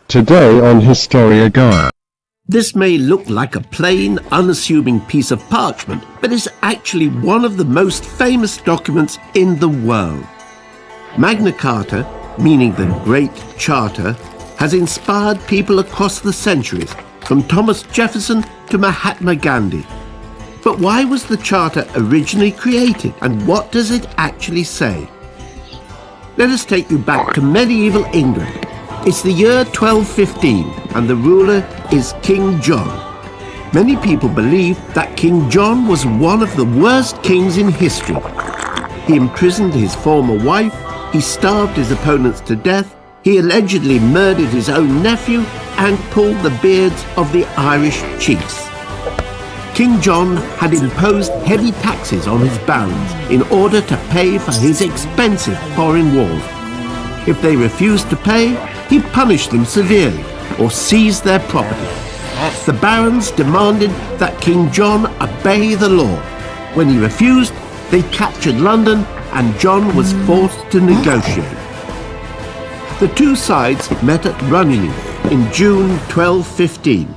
Today on Historia Gaia. This may look like a plain, unassuming piece of parchment, but is actually one of the most famous documents in the world. Magna Carta, meaning the Great Charter, has inspired people across the centuries, from Thomas Jefferson to Mahatma Gandhi. But why was the Charter originally created, and what does it actually say? Let us take you back to medieval England. It's the year 1215, and the ruler is King John. Many people believe that King John was one of the worst kings in history. He imprisoned his former wife, he starved his opponents to death, he allegedly murdered his own nephew, and pulled the beards of the Irish chiefs. King John had imposed heavy taxes on his barons in order to pay for his expensive foreign wars. If they refused to pay, he punished them severely or seized their property. The barons demanded that King John obey the law. When he refused, they captured London and John was forced to negotiate. The two sides met at Runnymede in June 1215.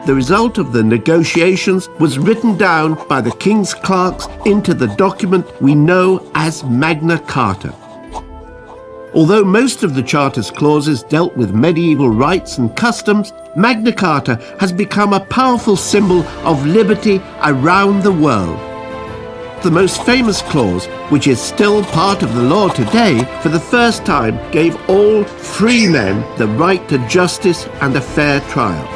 The result of the negotiations was written down by the king's clerks into the document we know as Magna Carta. Although most of the Charter's clauses dealt with medieval rights and customs, Magna Carta has become a powerful symbol of liberty around the world. The most famous clause, which is still part of the law today, for the first time gave all free men the right to justice and a fair trial.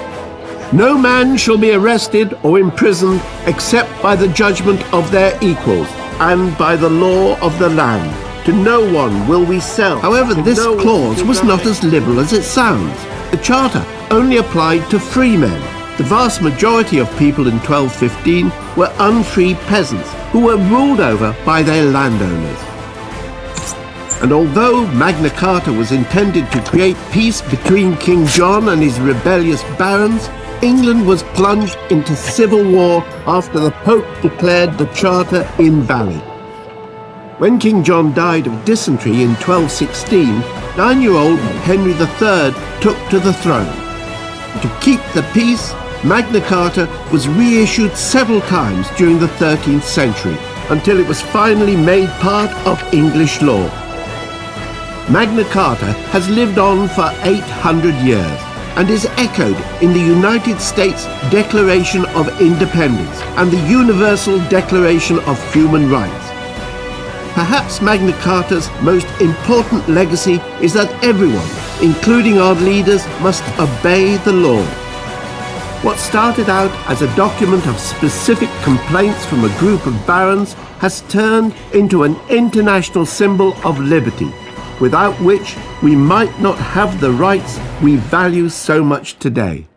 No man shall be arrested or imprisoned except by the judgment of their equals and by the law of the land. To no one will we sell. However, this clause was not as liberal as it sounds. The Charter only applied to free men. The vast majority of people in 1215 were unfree peasants who were ruled over by their landowners. And although Magna Carta was intended to create peace between King John and his rebellious barons, England was plunged into civil war after the Pope declared the Charter invalid. When King John died of dysentery in 1216, 9-year-old Henry III took to the throne. To keep the peace, Magna Carta was reissued several times during the 13th century, until it was finally made part of English law. Magna Carta has lived on for 800 years and is echoed in the United States Declaration of Independence and the Universal Declaration of Human Rights. Perhaps Magna Carta's most important legacy is that everyone, including our leaders, must obey the law. What started out as a document of specific complaints from a group of barons has turned into an international symbol of liberty, without which we might not have the rights we value so much today.